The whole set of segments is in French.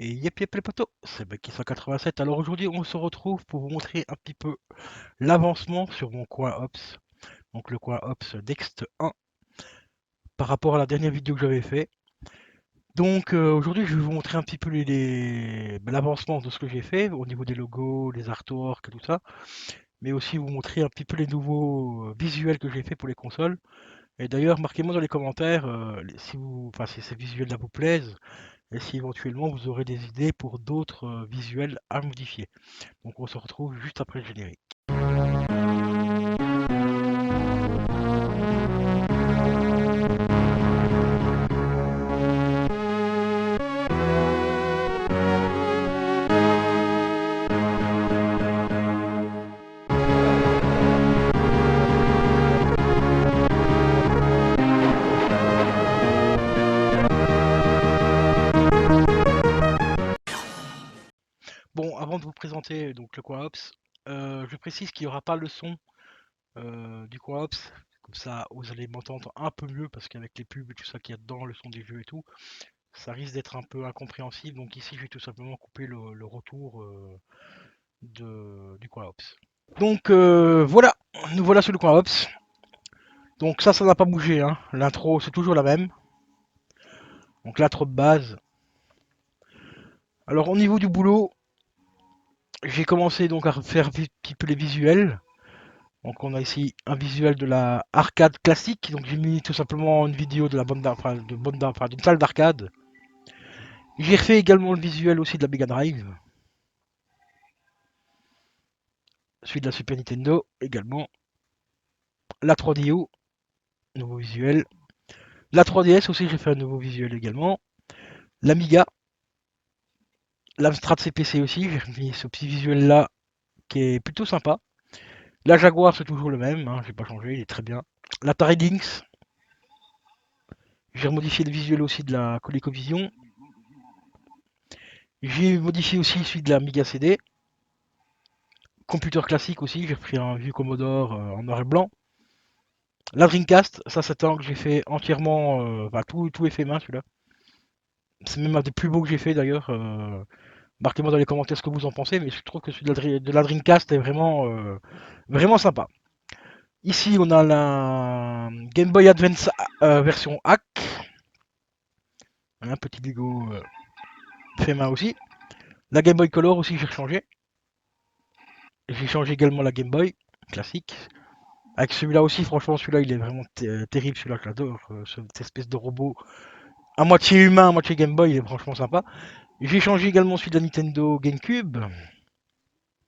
Et yep les potos, c'est Becky 187. Alors aujourd'hui on se retrouve pour vous montrer un petit peu l'avancement sur mon coin Ops. Donc le coin Ops Dext 1 par rapport à la dernière vidéo que j'avais fait. Donc aujourd'hui je vais vous montrer un petit peu l'avancement de ce que j'ai fait au niveau des logos, des artworks et tout ça. Mais aussi vous montrer un petit peu les nouveaux visuels que j'ai fait pour les consoles. Et d'ailleurs marquez-moi dans les commentaires si ces visuels là vous plaisent. Et si éventuellement vous aurez des idées pour d'autres visuels à modifier. Donc on se retrouve juste après le générique. Bon, avant de vous présenter donc le coin Ops, je précise qu'il n'y aura pas le son du coin Ops. Comme ça, vous allez m'entendre un peu mieux parce qu'avec les pubs et tout ça qu'il y a dedans, le son des jeux et tout, ça risque d'être un peu incompréhensible. Donc ici, je vais tout simplement couper le retour du coin Ops. Donc voilà, nous voilà sur le coin Ops. Donc ça n'a pas bougé, hein. L'intro, c'est toujours la même. Donc l'intro de base. Alors au niveau du boulot, j'ai commencé donc à faire un petit peu les visuels. Donc on a ici un visuel de la arcade classique. Donc j'ai mis tout simplement une vidéo de la d'une salle d'arcade. J'ai refait également le visuel aussi de la Mega Drive. Celui de la Super Nintendo également. La 3DO, nouveau visuel. La 3DS aussi, j'ai fait un nouveau visuel également. L'Amiga. L'Amstrad CPC aussi, j'ai mis ce petit visuel là qui est plutôt sympa. La Jaguar, c'est toujours le même, hein, j'ai pas changé, il est très bien. L'Atari Lynx, j'ai remodifié le visuel aussi de la ColecoVision. J'ai modifié aussi celui de la Amiga CD. Computer classique aussi, j'ai pris un vieux Commodore en noir et blanc. La Dreamcast, ça c'est un que j'ai fait entièrement, tout est fait main celui-là. C'est même un des plus beaux que j'ai fait d'ailleurs. Marquez-moi dans les commentaires ce que vous en pensez, mais je trouve que celui de la Dreamcast est vraiment sympa. Ici on a la Game Boy Advance version hack. Un petit Lego fait main aussi. La Game Boy Color aussi j'ai changé. J'ai changé également la Game Boy classique. Avec celui-là aussi, franchement, celui-là, il est vraiment terrible. Celui-là, j'adore. Cette espèce de robot à moitié humain, à moitié Game Boy, il est franchement sympa. J'ai changé également celui de la Nintendo GameCube.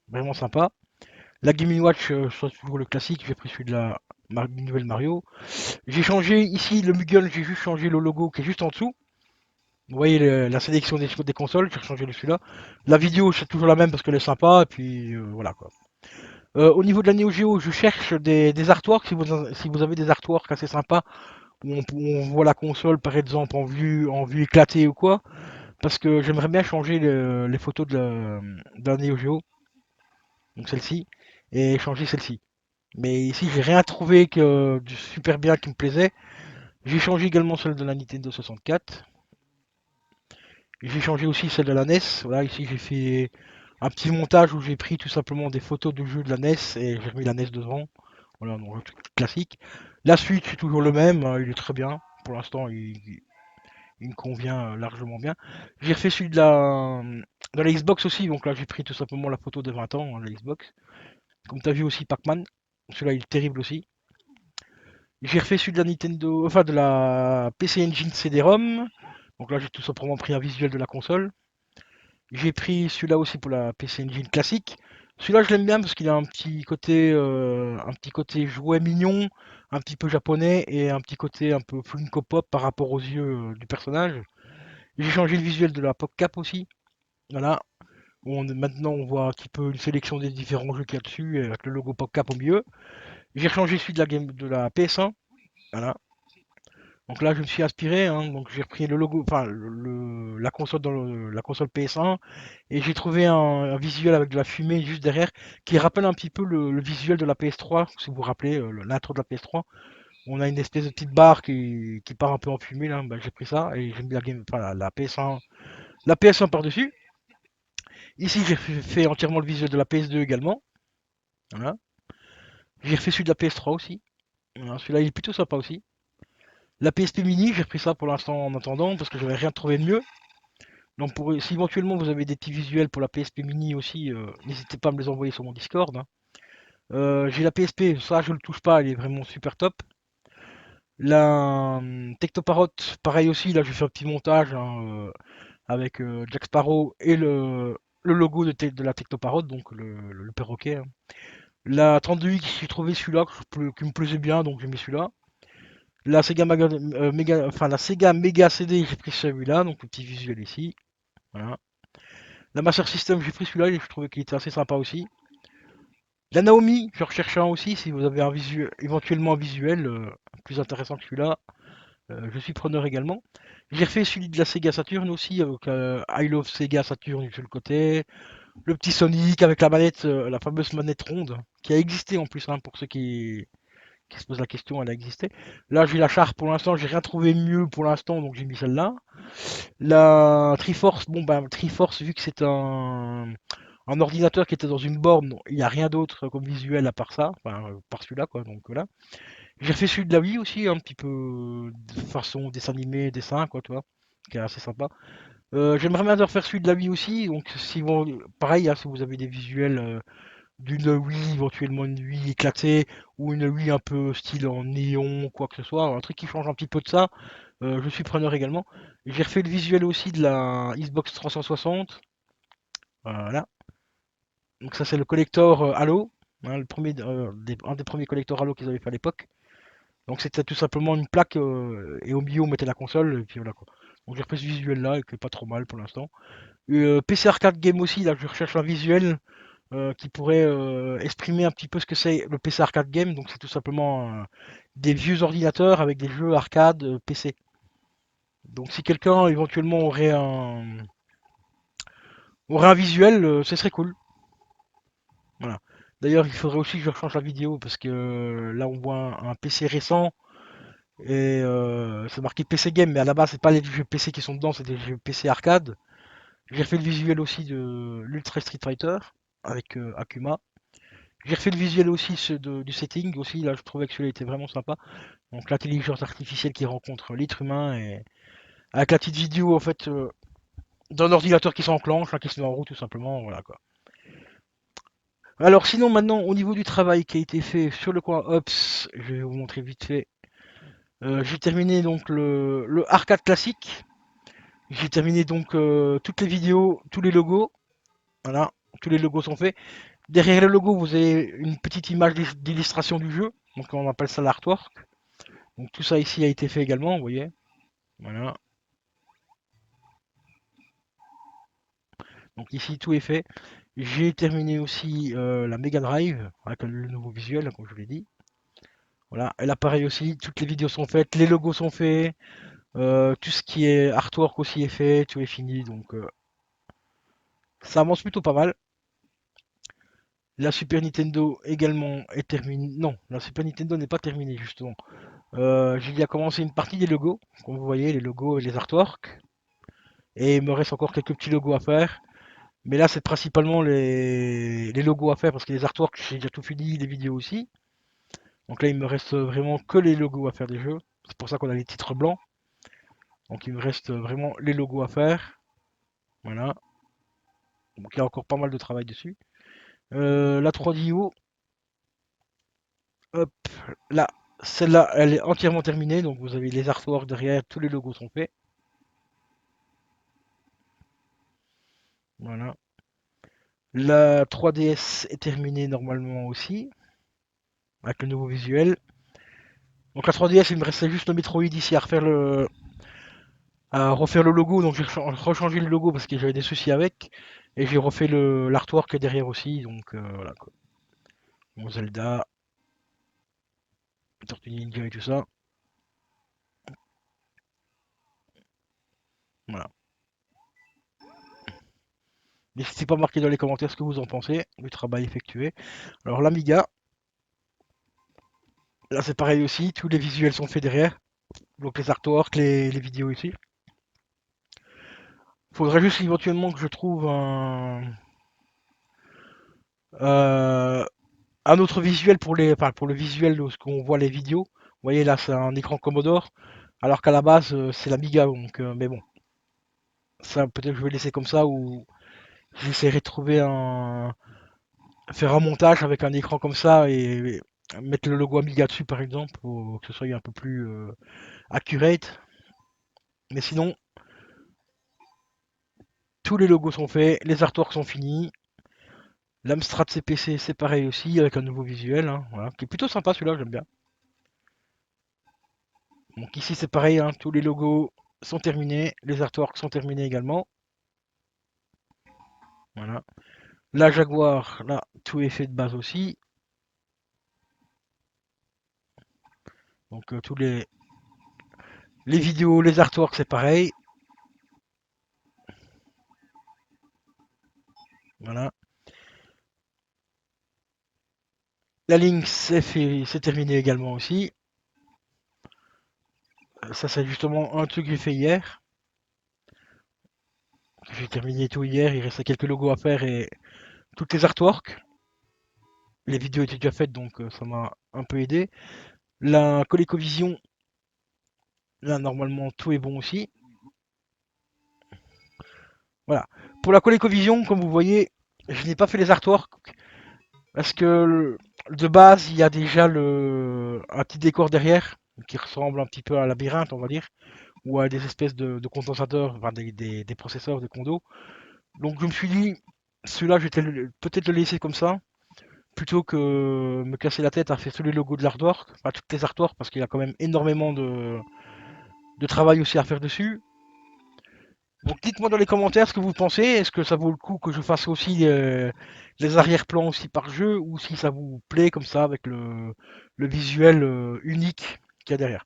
Vraiment sympa. La Game Watch, soit toujours le classique. J'ai pris celui de la nouvelle Mario. J'ai changé ici le Muggle, j'ai juste changé le logo qui est juste en dessous. Vous voyez la sélection des consoles, j'ai changé celui-là. La vidéo, c'est toujours la même parce qu'elle est sympa. Et puis voilà quoi. Au niveau de la Neo Geo, je cherche des artworks. Si vous avez des artworks assez sympas, où on voit la console par exemple en vue éclatée ou quoi, parce que j'aimerais bien changer les photos de la Neo Geo, donc celle-ci, et changer celle-ci. Mais ici j'ai rien trouvé du super bien qui me plaisait. J'ai changé également celle de la Nintendo 64. J'ai changé aussi celle de la NES. Voilà, ici j'ai fait un petit montage où j'ai pris tout simplement des photos de jeux de la NES et j'ai remis la NES devant. Voilà, donc un truc classique. La Switch c'est toujours le même, il est très bien. Pour l'instant, il me convient largement bien. J'ai refait celui de la Xbox aussi, donc là j'ai pris tout simplement la photo de 20 ans, hein, la Xbox. Comme tu as vu aussi Pac-Man, celui-là il est terrible aussi. J'ai refait celui de la Nintendo, enfin de la PC Engine CD-ROM. Donc là j'ai tout simplement pris un visuel de la console. J'ai pris celui-là aussi pour la PC Engine classique. Celui-là je l'aime bien parce qu'il a un petit côté jouet mignon, un petit peu japonais et un petit côté un peu Funko Pop par rapport aux yeux du personnage. J'ai changé le visuel de la PopCap aussi. Voilà. Maintenant on voit un petit peu une sélection des différents jeux qu'il y a dessus avec le logo PopCap au milieu. J'ai changé celui de la PS1. Voilà. Donc là je me suis inspiré, hein, donc j'ai repris le logo, enfin la console la console PS1 et j'ai trouvé un visuel avec de la fumée juste derrière qui rappelle un petit peu le visuel de la PS3, si vous vous rappelez l'intro de la PS3. On a une espèce de petite barre qui part un peu en fumée là, bah, j'ai pris ça et j'ai mis la PS1 La PS1 par-dessus. Ici, j'ai fait entièrement le visuel de la PS2 également. Voilà. J'ai refait celui de la PS3 aussi. Voilà, celui-là, il est plutôt sympa aussi. La PSP Mini, j'ai repris ça pour l'instant en attendant parce que j'avais rien trouvé de mieux. Donc si éventuellement vous avez des petits visuels pour la PSP Mini aussi, n'hésitez pas à me les envoyer sur mon Discord, hein. J'ai la PSP, ça je le touche pas, elle est vraiment super top. La Technoparrot, pareil aussi, là je fais un petit montage, hein, avec Jack Sparrow et le logo de la Technoparrot, donc le perroquet, hein. La 32X, j'ai trouvé celui-là qui me plaisait bien, donc j'ai mis celui-là. La Sega enfin la Sega Mega CD, j'ai pris celui-là, donc le petit visuel ici. Voilà. La Master System, j'ai pris celui-là, et je trouvais qu'il était assez sympa aussi. La Naomi, je recherche un aussi, si vous avez un visuel, éventuellement un visuel plus intéressant que celui-là. Je suis preneur également. J'ai refait celui de la Sega Saturn aussi, avec I Love Sega Saturn sur le côté. Le petit Sonic avec la manette, la fameuse manette ronde, qui a existé en plus, hein, pour ceux qui se posent la question, elle a existé. Là, j'ai la Sharp pour l'instant, j'ai rien trouvé mieux pour l'instant, donc j'ai mis celle-là. La Triforce, bon bah Triforce, vu que c'est un ordinateur qui était dans une borne, il n'y a rien d'autre comme visuel à part ça, enfin, par celui-là quoi, donc voilà. J'ai refait celui de la Wii aussi, un petit peu de façon dessin animé, dessin quoi, tu vois, qui est assez sympa. J'aimerais bien refaire celui de la Wii aussi, donc si vous, pareil, hein, si vous avez des visuels d'une Wii, éventuellement une Wii éclatée, ou une Wii un peu style en néon, quoi que ce soit, un truc qui change un petit peu de ça, je suis preneur également. J'ai refait le visuel aussi de la Xbox 360. Voilà. Donc ça c'est le collector Halo, hein, un des premiers collecteurs Halo qu'ils avaient fait à l'époque. Donc c'était tout simplement une plaque et au milieu on mettait la console et puis voilà quoi. Donc j'ai refait ce visuel là et qui est pas trop mal pour l'instant. PC Arcade Game aussi, là je recherche un visuel qui pourrait exprimer un petit peu ce que c'est le PC Arcade Game. Donc c'est tout simplement des vieux ordinateurs avec des jeux arcade PC. Donc si quelqu'un éventuellement aurait un visuel, ce serait cool. Voilà. D'ailleurs, il faudrait aussi que je rechange la vidéo parce que là on voit un PC récent et c'est marqué PC Game, mais à la base c'est pas les jeux PC qui sont dedans, c'est des jeux PC arcade. J'ai refait le visuel aussi de l'Ultra Street Fighter avec Akuma. J'ai refait le visuel aussi du setting aussi, là je trouvais que celui-là était vraiment sympa. Donc l'intelligence artificielle qui rencontre l'être humain et avec la petite vidéo en fait d'un ordinateur qui s'enclenche, hein, qui se met en route tout simplement, voilà quoi. Alors sinon maintenant au niveau du travail qui a été fait sur le coin Ops, je vais vous montrer vite fait. J'ai terminé donc le arcade classique. J'ai terminé donc toutes les vidéos, tous les logos. Voilà, tous les logos sont faits. Derrière le logo, vous avez une petite image d'illustration du jeu. Donc on appelle ça l'artwork. Donc tout ça ici a été fait également, vous voyez. Voilà. Donc ici tout est fait. J'ai terminé aussi la Mega Drive avec le nouveau visuel, comme je vous l'ai dit. Voilà, et là pareil aussi, toutes les vidéos sont faites, les logos sont faits, tout ce qui est artwork aussi est fait, tout est fini, donc ça avance plutôt pas mal. La Super Nintendo également est terminée. Non, la Super Nintendo n'est pas terminée justement. J'ai déjà commencé une partie des logos, comme vous voyez, les logos et les artworks. Et il me reste encore quelques petits logos à faire. Mais là, c'est principalement les logos à faire parce que les artworks, j'ai déjà tout fini, les vidéos aussi. Donc là, il me reste vraiment que les logos à faire des jeux. C'est pour ça qu'on a les titres blancs. Donc il me reste vraiment les logos à faire. Voilà. Donc il y a encore pas mal de travail dessus. La 3DO, hop, là, celle-là, elle est entièrement terminée. Donc vous avez les artworks derrière, tous les logos sont faits. Voilà. La 3DS est terminée normalement aussi, avec le nouveau visuel. Donc la 3DS, il me restait juste le Metroid ici à refaire le logo. Donc j'ai rechangé le logo parce que j'avais des soucis avec. Et j'ai refait l'artwork derrière aussi. Donc voilà quoi. Mon Zelda, Tortue Ninja et tout ça. Voilà. N'hésitez pas à marquer dans les commentaires ce que vous en pensez du travail effectué. Alors l'Amiga, là c'est pareil aussi, tous les visuels sont faits derrière. Donc les artworks, les vidéos ici. Faudrait juste éventuellement que je trouve euh, un autre visuel pour enfin, pour le visuel de ce qu'on voit les vidéos. Vous voyez là, c'est un écran Commodore, alors qu'à la base c'est l'Amiga. Donc, mais bon, ça peut-être que je vais laisser comme ça ou j'essaierai de trouver faire un montage avec un écran comme ça et mettre le logo Amiga dessus par exemple pour que ce soit un peu plus accurate. Mais sinon, tous les logos sont faits, les artworks sont finis. L'Amstrad CPC c'est pareil aussi avec un nouveau visuel, hein, voilà, qui est plutôt sympa celui-là, j'aime bien. Donc ici c'est pareil, hein, tous les logos sont terminés, les artworks sont terminés également. Voilà. La Jaguar, là, tout est fait de base aussi. Donc tous les vidéos, les artworks c'est pareil. Voilà. La Lynx c'est terminé également aussi. Ça c'est justement un truc que j'ai fait hier. J'ai terminé tout hier, il restait quelques logos à faire et toutes les artworks. Les vidéos étaient déjà faites donc ça m'a un peu aidé. La ColecoVision, là normalement tout est bon aussi. Voilà. Pour la ColecoVision, comme vous voyez, je n'ai pas fait les artworks parce que de base il y a déjà un petit décor derrière qui ressemble un petit peu à un labyrinthe on va dire, ou à des espèces de condensateurs, enfin des processeurs de condo. Donc je me suis dit, celui-là je vais peut-être le laisser comme ça, plutôt que me casser la tête à faire tous les logos de l'artwork, enfin toutes les artworks, parce qu'il y a quand même énormément de travail aussi à faire dessus. Donc dites-moi dans les commentaires ce que vous pensez. Est-ce que ça vaut le coup que je fasse aussi les arrière-plans aussi par jeu ou si ça vous plaît comme ça avec le visuel unique qu'il y a derrière.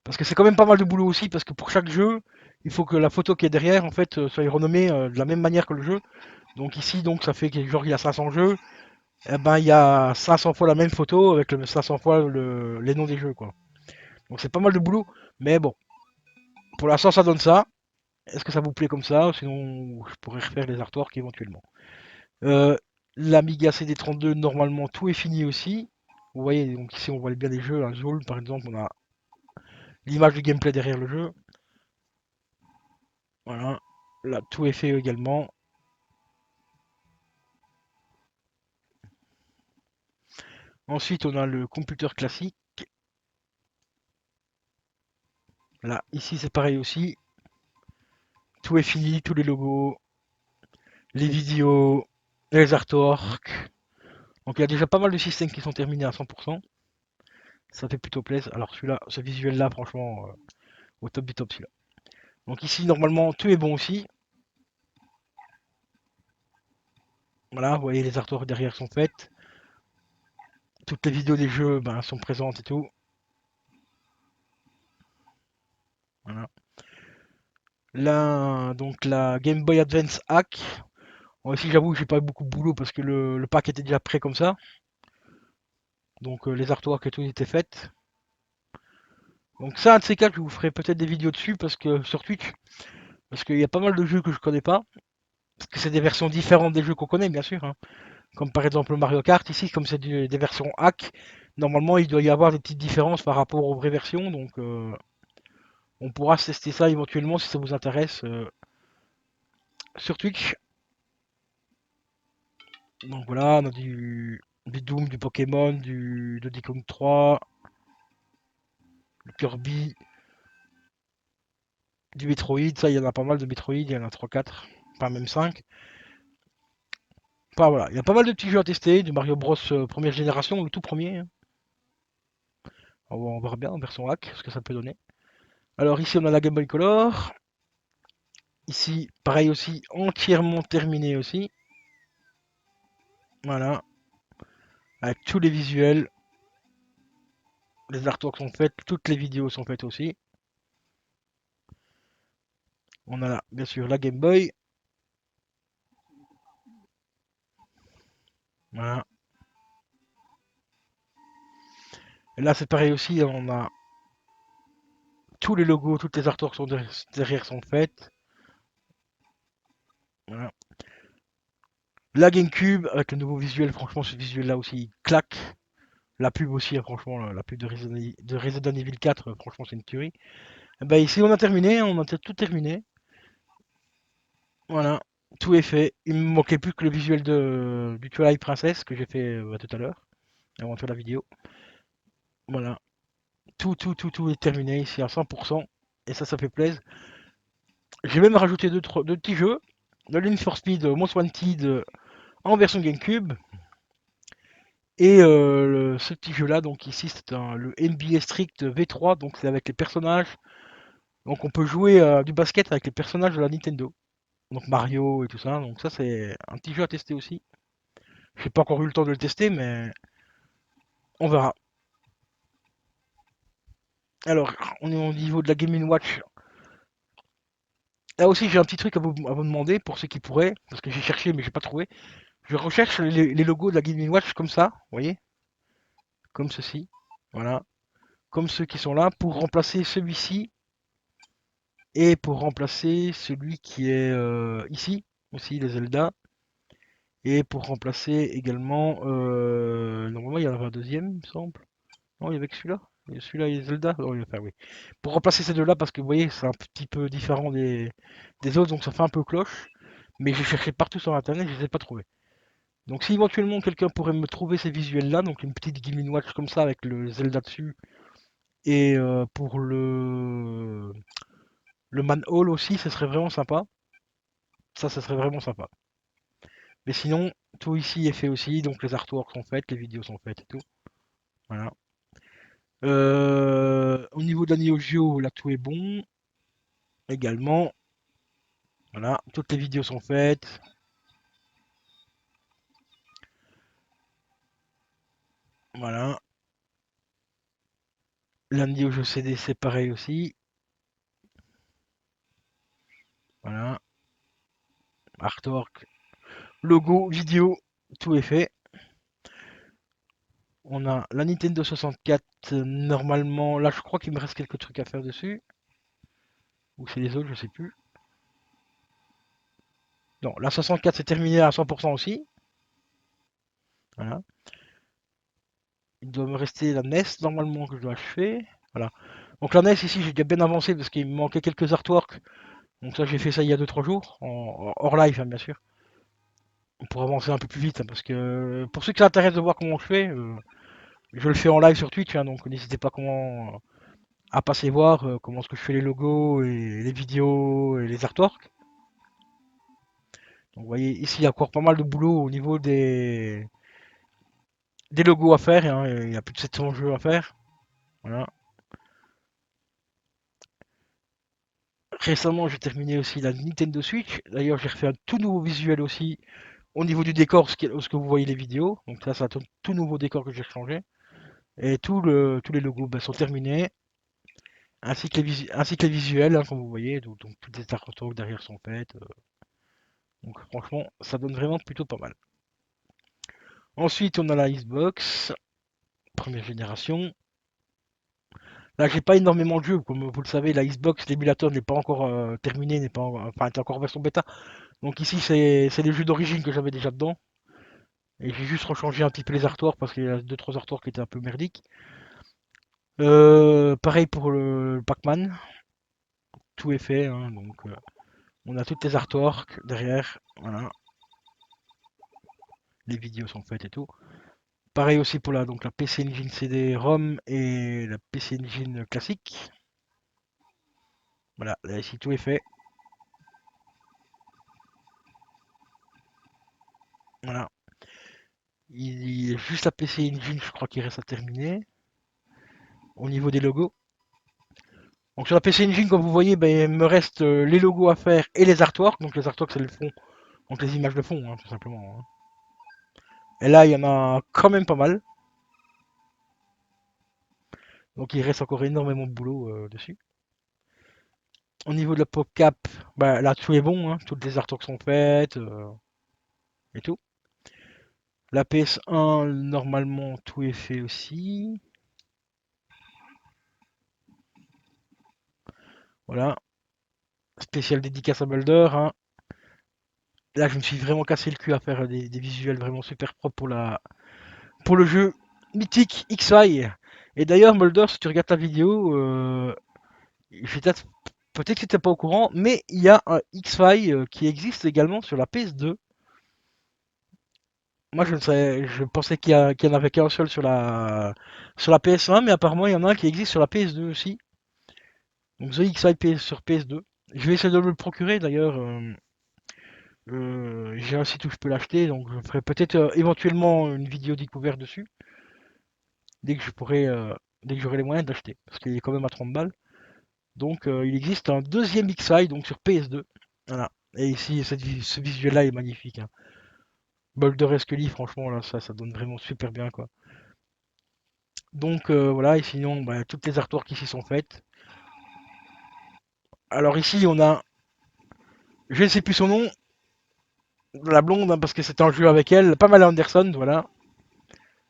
Parce que c'est quand même pas mal de boulot aussi parce que pour chaque jeu, il faut que la photo qui est derrière en fait soit renommée de la même manière que le jeu. Donc ici donc ça fait que genre il y a 500 jeux, et ben il y a 500 fois la même photo avec 500 fois les noms des jeux quoi. Donc c'est pas mal de boulot, mais bon, pour l'instant ça donne ça. Est-ce que ça vous plaît comme ça? Sinon, je pourrais refaire les artworks éventuellement. Euh, L'Amiga CD32, normalement, tout est fini aussi. Vous voyez, donc ici, on voit bien les jeux. Un Zool, par exemple, on a l'image du gameplay derrière le jeu. Voilà. Là, tout est fait également. Ensuite, on a le computer classique. Là, ici, c'est pareil aussi. Tout est fini, tous les logos, les vidéos, les artworks. Donc, il y a déjà pas mal de systèmes qui sont terminés à 100%. Ça fait plutôt plaisir. Alors, celui-là, ce visuel-là, franchement, au top du top, celui-là. Donc ici, normalement, tout est bon aussi. Voilà, vous voyez, les artworks derrière sont faites. Toutes les vidéos des jeux ben, sont présentes et tout. Voilà. Là, donc la Game Boy Advance Hack. Bon, ici, j'avoue que j'ai pas eu beaucoup de boulot parce que le pack était déjà prêt comme ça. Donc les artworks et tout étaient faits. Donc ça, un de ces quatre, je vous ferai peut-être des vidéos dessus parce que sur Twitch. Parce qu'il y a pas mal de jeux que je connais pas. Parce que c'est des versions différentes des jeux qu'on connaît, bien sûr, hein. Comme par exemple le Mario Kart, ici, comme c'est des versions hack, normalement il doit y avoir des petites différences par rapport aux vraies versions. Donc on pourra tester ça éventuellement si ça vous intéresse sur Twitch. Donc voilà, on a du Doom, du Pokémon, du Donkey Kong 3, du Kirby, du Metroid. Ça, il y en a pas mal de Metroid, il y en a 3-4, pas même 5. Enfin voilà, il y a pas mal de petits jeux à tester, du Mario Bros première génération, le tout premier, hein. On verra bien en version hack ce que ça peut donner. Alors ici on a la Game Boy Color. Ici, pareil aussi, entièrement terminé aussi. Voilà, avec tous les visuels, les artworks sont faits, toutes les vidéos sont faites aussi. On a là, bien sûr, la Game Boy. Voilà. Et là, c'est pareil aussi, on a tous les logos, toutes les artworks sont derrière sont faites. La GameCube avec le nouveau visuel, franchement ce visuel là aussi il claque. La pub aussi, hein, franchement, la pub de Resident Evil 4, franchement c'est une tuerie. Bah ici on a terminé, on a tout terminé. Voilà, tout est fait. Il me manquait plus que le visuel du Twilight Princess que j'ai fait tout à l'heure, avant de faire la vidéo. Voilà, tout est terminé ici à 100%. Et ça fait plaisir. J'ai même rajouté deux petits jeux. Le Need for Speed Most Wanted en version GameCube. Et ce petit jeu là, donc ici c'est le NBA Strict V3, donc c'est avec les personnages. Donc on peut jouer du basket avec les personnages de la Nintendo. Donc Mario et tout ça. Donc ça c'est un petit jeu à tester aussi. J'ai pas encore eu le temps de le tester, mais on verra. Alors, on est au niveau de la Game Watch. Là aussi, j'ai un petit truc à vous demander pour ceux qui pourraient, parce que j'ai cherché mais j'ai pas trouvé. Je recherche les logos de la Game Watch comme ça, vous voyez, comme ceci, voilà, comme ceux qui sont là, pour remplacer celui-ci et pour remplacer celui qui est ici, aussi les Zelda, et pour remplacer également, normalement il y en avait un deuxième, il me semble. Non, il y avait que celui-là. Celui-là et Zelda. Oh, enfin, oui. Pour remplacer ces deux-là, parce que vous voyez, c'est un petit peu différent des autres, donc ça fait un peu cloche. Mais j'ai cherché partout sur internet, je ne les ai pas trouvés. Donc si éventuellement quelqu'un pourrait me trouver ces visuels-là, donc une petite Game Watch comme ça avec le Zelda dessus, et pour le manhole aussi, ce serait vraiment sympa. Ça serait vraiment sympa. Mais sinon, tout ici est fait aussi, donc les artworks sont faites, les vidéos sont faites et tout. Voilà. Au niveau de la Neo Geo, là tout est bon. Également, voilà, toutes les vidéos sont faites. Voilà. La Neo Geo CD, c'est pareil aussi. Voilà. Artwork, logo, vidéo, tout est fait. On a la Nintendo 64, normalement, là je crois qu'il me reste quelques trucs à faire dessus. Ou c'est les autres, je sais plus. Non, la 64 c'est terminé à 100% aussi. Voilà. Il doit me rester la NES normalement que je dois achever. Voilà. Donc la NES ici j'ai déjà bien avancé parce qu'il me manquait quelques artworks. Donc ça j'ai fait ça il y a 2-3 jours, hors live hein, bien sûr. Pour avancer un peu plus vite hein, parce que pour ceux qui s'intéressent de voir comment je fais, je le fais en live sur Twitch, hein, donc n'hésitez pas à passer voir comment est-ce que je fais les logos et les vidéos et les artworks. Donc vous voyez ici il y a encore pas mal de boulot au niveau des logos à faire, hein, il y a plus de 700 jeux à faire. Voilà. Récemment j'ai terminé aussi la Nintendo Switch, d'ailleurs j'ai refait un tout nouveau visuel aussi au niveau du décor, ce que vous voyez les vidéos. Donc là c'est un tout nouveau décor que j'ai changé. Et tous les logos sont terminés. Ainsi que les visuels, hein, comme vous voyez, donc toutes les artworks derrière sont faites. Donc franchement, ça donne vraiment plutôt pas mal. Ensuite, on a la Xbox, première génération. Là, j'ai pas énormément de jeux, comme vous le savez, la Xbox, l'émulateur n'est pas encore terminé, enfin, est encore en version bêta. Donc ici, c'est les jeux d'origine que j'avais déjà dedans. Et j'ai juste rechangé un petit peu les artworks parce qu'il y a 2-3 artworks qui étaient un peu merdiques. Pareil pour le Pac-Man, tout est fait, hein, donc on a toutes les artworks derrière, voilà, les vidéos sont faites et tout. Pareil aussi pour donc la PC Engine CD-ROM et la PC Engine classique. Voilà, là ici tout est fait. Voilà. Il y a juste la PC Engine, je crois qu'il reste à terminer. Au niveau des logos. Donc sur la PC Engine, comme vous voyez, ben, il me reste les logos à faire et les artworks. Donc les artworks, c'est le fond. Donc les images de fond, hein, tout simplement. Hein. Et là, il y en a quand même pas mal. Donc il reste encore énormément de boulot dessus. Au niveau de la PopCap, bah, là tout est bon, hein. Toutes les artworks sont faites et tout. La PS1, normalement, tout est fait aussi. Voilà. Spécial dédicace à Mulder. Hein. Là, je me suis vraiment cassé le cul à faire des visuels vraiment super propres pour le jeu mythique X-Files. Et d'ailleurs, Mulder, si tu regardes ta vidéo, peut-être que tu n'étais pas au courant, mais il y a un X-Files qui existe également sur la PS2. Moi, je pensais qu'il y en avait qu'un seul sur la PS1, mais apparemment, il y en a un qui existe sur la PS2 aussi. Donc, The X-Files sur PS2. Je vais essayer de me le procurer d'ailleurs. J'ai un site où je peux l'acheter, donc je ferai peut-être éventuellement une vidéo découverte dessus, dès que je pourrai, dès que j'aurai les moyens d'acheter, parce qu'il est quand même à 30 balles. Donc il existe un deuxième XI donc sur PS2. Voilà. Et ici, ce visuel-là est magnifique, hein. Boulder et Scully, franchement, là, ça donne vraiment super bien, quoi. Donc voilà, et sinon, bah, toutes les artworks ici sont faites. Alors ici, on a, je ne sais plus son nom, la blonde, hein, parce que c'était un jeu avec elle, pas mal Anderson, voilà.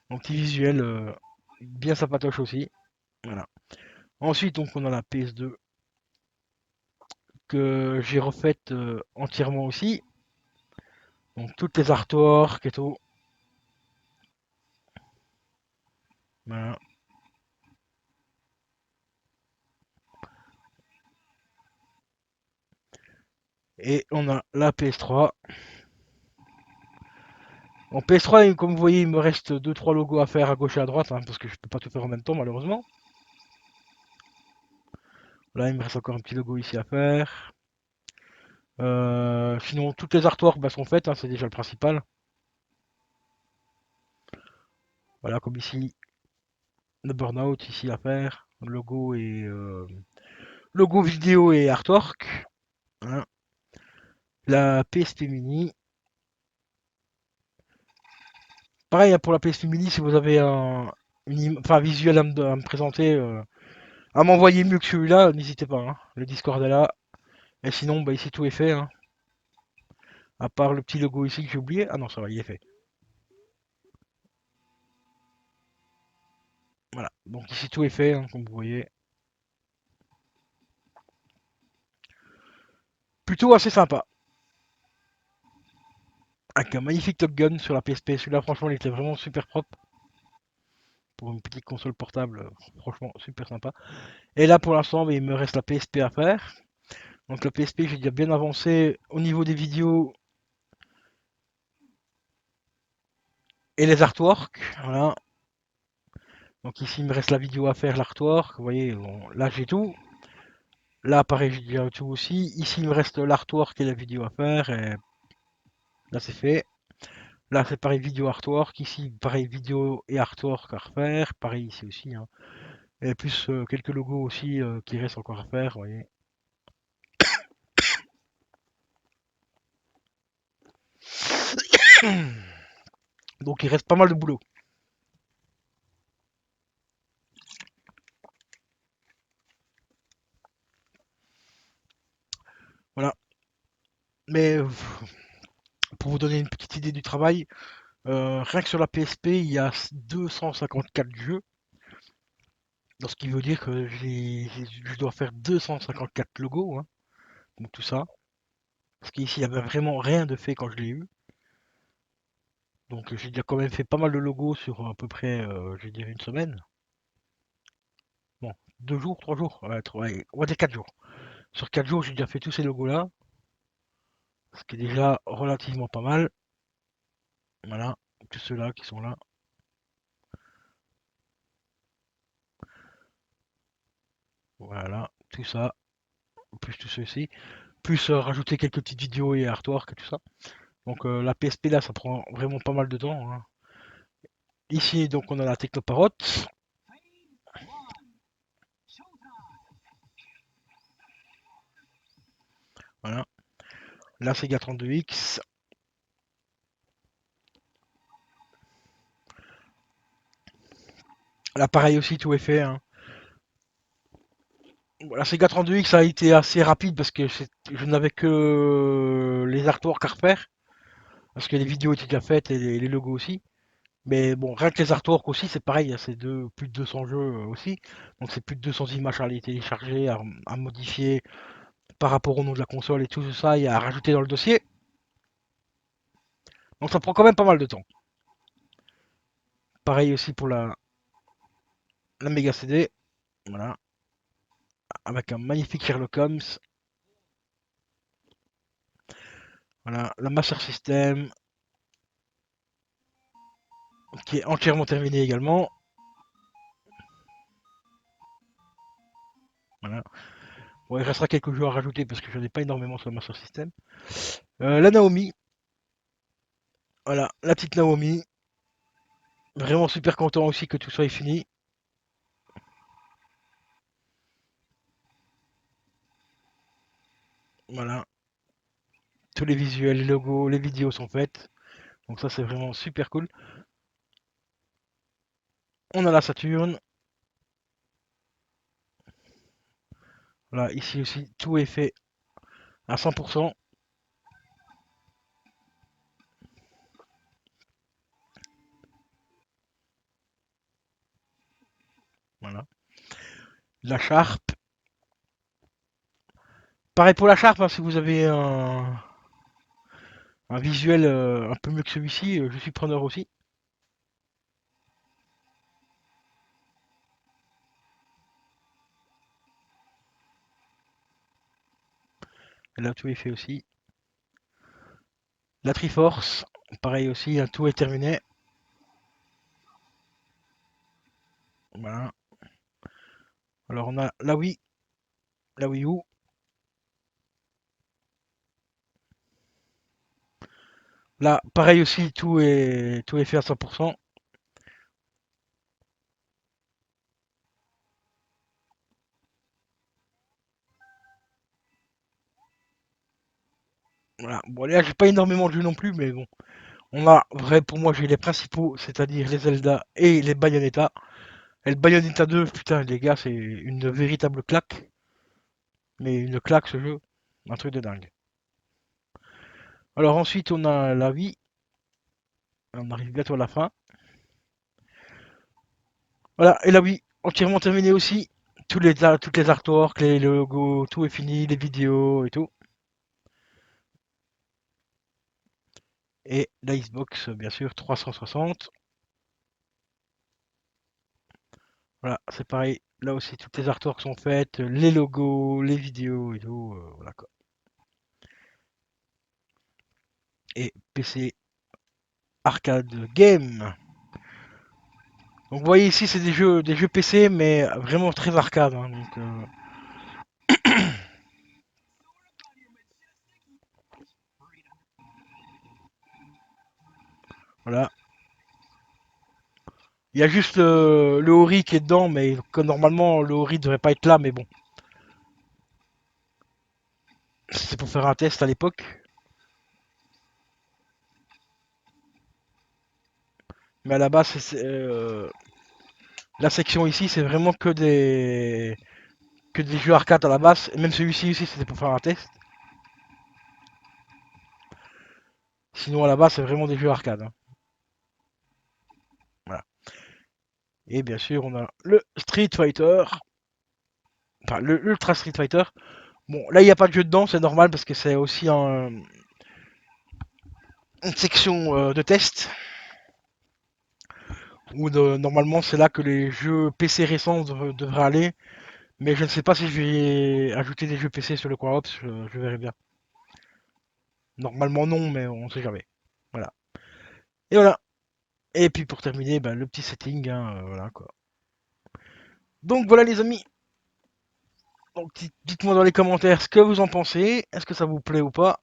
Un petit visuel bien sympatoche aussi. Voilà. Ensuite, donc, on a la PS2 que j'ai refaite entièrement aussi. Donc, toutes les artworks et tout. Voilà. Et on a la PS3. En PS3, comme vous voyez, il me reste deux trois logos à faire à gauche et à droite, hein, parce que je peux pas tout faire en même temps, malheureusement. Là, il me reste encore un petit logo ici à faire. Sinon, toutes les artworks bah, sont faites, hein, c'est déjà le principal. Voilà, comme ici, le burnout ici à faire. Logo vidéo et artwork. Voilà. La PSP Mini. Pareil, hein, pour la PSP Mini, si vous avez enfin, visuel à me présenter, à m'envoyer mieux que celui-là, n'hésitez pas, hein. Le Discord est là. Et sinon, bah, ici tout est fait, hein. À part le petit logo ici que j'ai oublié. Ah non, ça va, il est fait. Voilà. Donc ici tout est fait, hein, comme vous voyez. Plutôt assez sympa. Avec un magnifique Top Gun sur la PSP. Celui-là, franchement, il était vraiment super propre. Pour une petite console portable, franchement, super sympa. Et là, pour l'instant, bah, il me reste la PSP à faire. Donc la PSP, j'ai déjà bien avancé au niveau des vidéos et les artworks. Voilà. Donc ici, il me reste la vidéo à faire, l'artwork. Vous voyez, bon, là, j'ai tout. Là, pareil, j'ai déjà tout aussi. Ici, il me reste l'artwork et la vidéo à faire. Et là, c'est fait. Là, c'est pareil, vidéo artwork. Ici, pareil, vidéo et artwork à refaire. Pareil ici aussi, hein. Et plus quelques logos aussi qui restent encore à faire, vous voyez. Donc, il reste pas mal de boulot. Voilà. Mais pour vous donner une petite idée du travail, rien que sur la PSP, il y a 254 jeux. Donc, ce qui veut dire que je dois faire 254 logos, hein, donc tout ça. Parce qu'ici, il n'y avait vraiment rien de fait quand je l'ai eu. Donc j'ai déjà quand même fait pas mal de logos sur à peu près, je vais dire une semaine. Bon, 2 jours, 3 jours, ouais, on va dire 4 jours. Sur 4 jours, j'ai déjà fait tous ces logos-là, ce qui est déjà relativement pas mal. Voilà, tous ceux-là qui sont là. Voilà, tout ça, plus tout ceci. Plus rajouter quelques petites vidéos et artwork et tout ça. Donc la PSP là, ça prend vraiment pas mal de temps, hein. Ici, donc on a la Technoparotte. Voilà, la Sega 32X. Là, pareil aussi, tout est fait, hein. La Sega 32X a été assez rapide parce que je n'avais que les artworks à refaire. Parce que les vidéos étaient déjà faites et les logos aussi. Mais bon, rien que les artworks aussi, c'est pareil, hein, c'est plus de 200 jeux aussi. Donc c'est plus de 200 images à les télécharger, à modifier par rapport au nom de la console et tout ça, et à rajouter dans le dossier. Donc ça prend quand même pas mal de temps. Pareil aussi pour la Mega CD. Voilà. Avec un magnifique Sherlock Holmes. Voilà. La Master System. Qui est entièrement terminée également. Voilà. Bon, il restera quelques jeux à rajouter parce que j'en ai pas énormément sur le Master System. La Naomi. Voilà. La petite Naomi. Vraiment super content aussi que tout soit fini. Voilà. Tous les visuels, les logos, les vidéos sont faites. Donc ça c'est vraiment super cool. On a la Saturn. Voilà, ici aussi tout est fait à 100%. Voilà. La Sharp. Pareil pour la Sharp, hein, si vous avez un visuel un peu mieux que celui-ci, je suis preneur aussi. Là tout est fait aussi. La Triforce, pareil aussi, hein, tout est terminé. Voilà. Alors on a la Wii U. Là, pareil aussi, tout est fait à 100%. Voilà. Bon, là, j'ai pas énormément de jeux non plus, mais bon. On a, vrai, pour moi, j'ai les principaux, c'est-à-dire les Zelda et les Bayonetta. Et le Bayonetta 2, putain, les gars, c'est une véritable claque. Mais une claque, ce jeu. Un truc de dingue. Alors ensuite, on a la Wii. On arrive bientôt à la fin. Voilà, et la Wii, entièrement terminée aussi. Toutes les artworks, les logos, tout est fini, les vidéos et tout. Et la Xbox, bien sûr, 360. Voilà, c'est pareil. Là aussi, toutes les artworks sont faites, les logos, les vidéos et tout. Voilà quoi. Et PC Arcade Game. Donc vous voyez ici, c'est des jeux PC, mais vraiment très arcade, hein, donc, voilà. Il y a juste le Ori qui est dedans, mais que normalement le Ori devrait pas être là, mais bon, c'est pour faire un test à l'époque. Mais à la base, la section ici, c'est vraiment que des jeux arcade à la base. Et même celui-ci aussi, c'était pour faire un test. Sinon, à la base, c'est vraiment des jeux arcade, hein. Voilà. Et bien sûr, on a le Street Fighter, enfin le Ultra Street Fighter. Bon, là, il n'y a pas de jeu dedans, c'est normal parce que c'est aussi une section de test. Où normalement, c'est là que les jeux PC récents devraient aller. Mais je ne sais pas si je vais ajouter des jeux PC sur le Coin Ops, je verrai bien. Normalement, non, mais on sait jamais. Voilà. Et voilà. Et puis pour terminer, ben, le petit setting, hein, voilà quoi. Donc voilà les amis. Donc dites-moi dans les commentaires ce que vous en pensez. Est-ce que ça vous plaît ou pas?